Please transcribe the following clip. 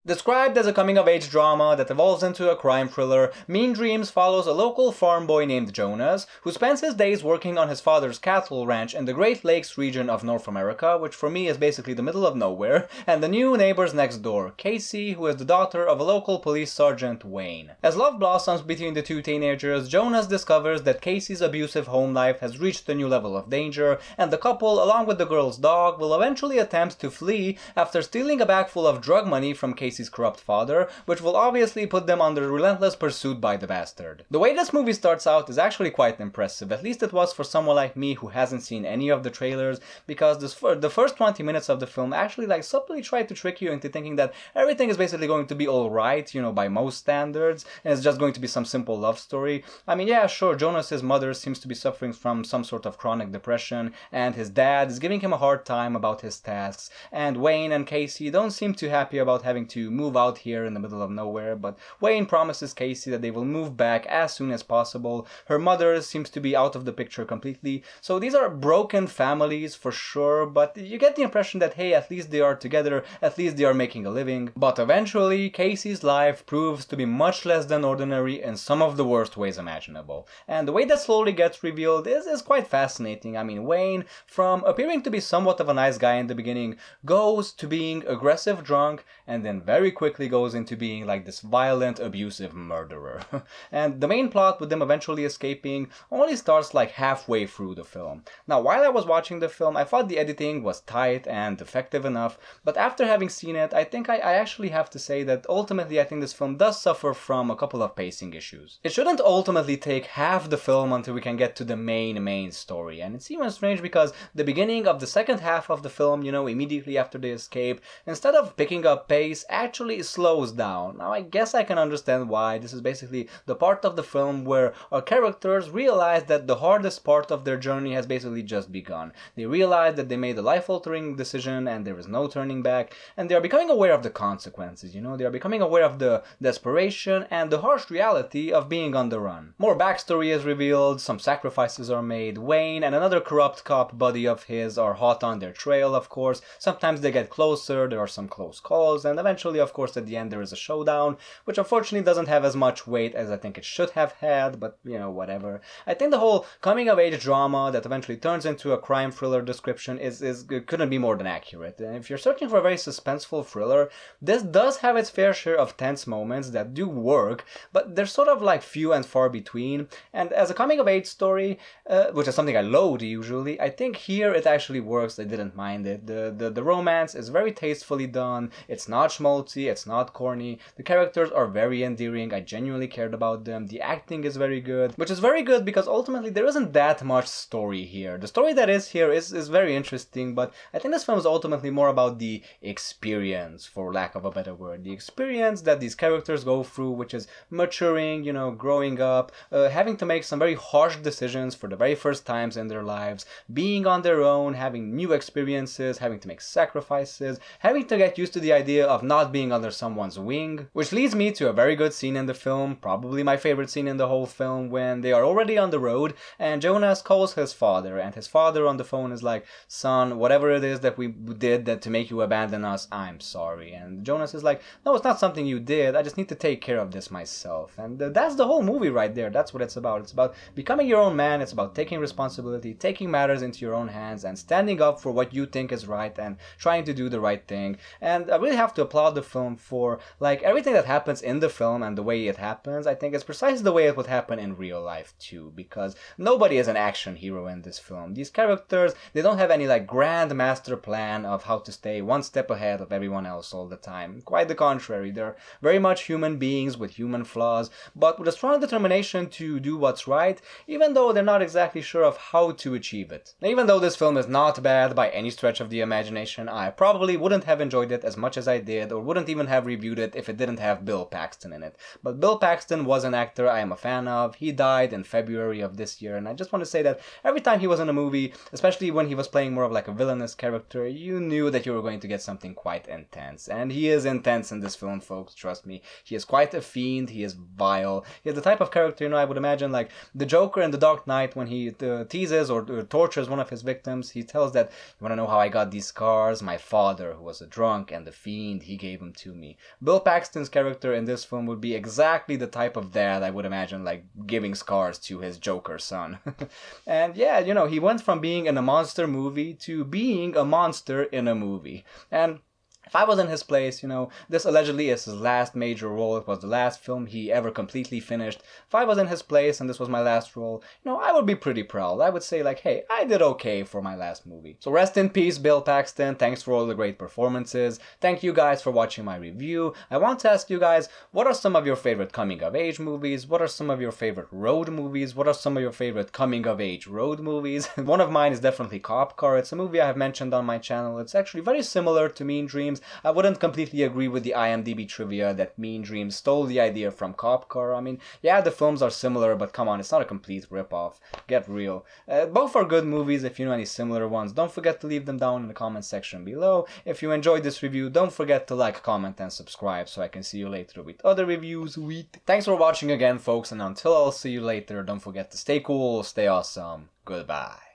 Described as a coming-of-age drama that evolves into a crime thriller, Mean Dreams follows a local farm boy named Jonas, who spends his days working on his father's cattle ranch in the Great Lakes region of North America, which for me is basically the middle of nowhere, and the new neighbors next door, Casey, who is the daughter of a local police sergeant, Wayne. As love blossoms between the two teenagers, Jonas discovers that Casey's abusive home life has reached a new level of danger, and the couple, along with the girl's dog, will eventually attempt to flee after stealing a bag full of drug money from Casey's corrupt father, which will obviously put them under relentless pursuit by the bastard. The way this movie starts out is actually quite impressive, at least it was for someone like me who hasn't seen any of the trailers, because the first 20 minutes of the film actually subtly tried to trick you into thinking that everything is basically going to be alright, by most standards, and it's just going to be some simple love story. I mean, yeah, sure, Jonas's mother seems to be suffering from some sort of chronic depression, and his dad is giving him a hard time about his tasks, and Wayne and Casey don't seem too happy about having to move out here in the middle of nowhere, but Wayne promises Casey that they will move back as soon as possible. Her mother seems to be out of the picture completely, so these are broken families for sure, but you get the impression that hey, at least they are together, at least they are making a living. But eventually, Casey's life proves to be much less than ordinary in some of the worst ways imaginable, and the way that slowly gets revealed is quite fascinating. I mean, Wayne, from appearing to be somewhat of a nice guy in the beginning, goes to being aggressive drunk, and then very quickly goes into being like this violent, abusive murderer. And the main plot with them eventually escaping only starts like halfway through the film. Now, while I was watching the film, I thought the editing was tight and effective enough, but after having seen it, I think I actually have to say that ultimately I think this film does suffer from a couple of pacing issues. It shouldn't ultimately take half the film until we can get to the main story, and it's even strange because the beginning of the second half of the film, immediately after they escape, instead of picking up pace, actually slows down. Now, I guess I can understand why. This is basically the part of the film where our characters realize that the hardest part of their journey has basically just begun. They realize that they made a life-altering decision and there is no turning back, and they are becoming aware of the consequences, they are becoming aware of the desperation and the harsh reality of being on the run. More backstory is revealed, some sacrifices are made. Wayne and another corrupt cop buddy of his are hot on their trail, of course. Sometimes they get closer, there are some close calls, and eventually, of course, at the end there is a showdown, which unfortunately doesn't have as much weight as I think it should have had, but whatever. I think the whole coming-of-age drama that eventually turns into a crime thriller description couldn't be more than accurate. And if you're searching for a very suspenseful thriller, this does have its fair share of tense moments that do work, but they're sort of like few and far between. And as a coming-of-age story, which is something I loathe usually, I think here it actually works. I didn't mind it. The romance is very tastefully done. It's not schmaltzy, it's not corny. The characters are very endearing. I genuinely cared about them. The acting is very good, which is very good because ultimately there isn't that much story here. The story that is here is very interesting, but I think this film is ultimately more about the experience, for lack of a better word. The experience that these characters go through, which is maturing, growing up, having to make some very harsh decisions for the very first times in their lives, being on their own, having new experiences, having to make sacrifices, having to get used to the idea of not being under someone's wing, which leads me to a very good scene in the film, probably my favorite scene in the whole film, when they are already on the road and Jonas calls his father, and his father on the phone is like, son, whatever it is that we did that to make you abandon us, I'm sorry. And Jonas is like, no, it's not something you did, I just need to take care of this myself. And that's the whole movie right there. That's what it's about. It's about becoming your own man. It's about taking responsibility, taking matters into your own hands, and standing up for what you think is right and trying to do the right thing. And I really have to applaud the film for everything that happens in the film and the way it happens. I think it's precisely the way it would happen in real life too, because nobody is an action hero in this film. These characters, they don't have any grand master plan of how to stay one step ahead of everyone else all the time. Quite the contrary, they're very much human beings with human flaws, but with a strong determination to do what's right, even though they're not exactly sure of how to achieve it. Now, even though this film is not bad by any stretch of the imagination, I probably wouldn't have enjoyed it as much as I did, or wouldn't even have reviewed it if it didn't have Bill Paxton in it. But Bill Paxton was an actor I am a fan of. He died in February of this year, and I just want to say that every time he was in a movie, especially when he was playing more of a villainous character, you knew that you were going to get something quite intense. And he is intense in this film, folks, trust me. He is quite a fiend, he is vile. He is the type of character, I would imagine the Joker in The Dark Knight, when he teases or tortures one of his victims, he tells that, you want to know how I got these scars? My father, who was a drunk and a fiend, he gave gave him to me. Bill Paxton's character in this film would be exactly the type of dad I would imagine, like, giving scars to his Joker son. And yeah, you know, he went from being in a monster movie to being a monster in a movie. And if I was in his place, you know, this allegedly is his last major role. It was the last film he ever completely finished. If I was in his place and this was my last role, you know, I would be pretty proud. I would say, like, hey, I did okay for my last movie. So rest in peace, Bill Paxton. Thanks for all the great performances. Thank you guys for watching my review. I want to ask you guys, what are some of your favorite coming-of-age movies? What are some of your favorite road movies? What are some of your favorite coming-of-age road movies? One of mine is definitely Cop Car. It's a movie I have mentioned on my channel. It's actually very similar to Mean Dreams. I wouldn't completely agree with the IMDb trivia that Mean Dreams stole the idea from Cop Car. I mean, yeah, the films are similar, but come on, it's not a complete ripoff. Get real. Both are good movies. If you know any similar ones, don't forget to leave them down in the comment section below. If you enjoyed this review, don't forget to like, comment, and subscribe so I can see you later with other reviews. Thanks for watching again, folks, and until I'll see you later, don't forget to stay cool, stay awesome. Goodbye.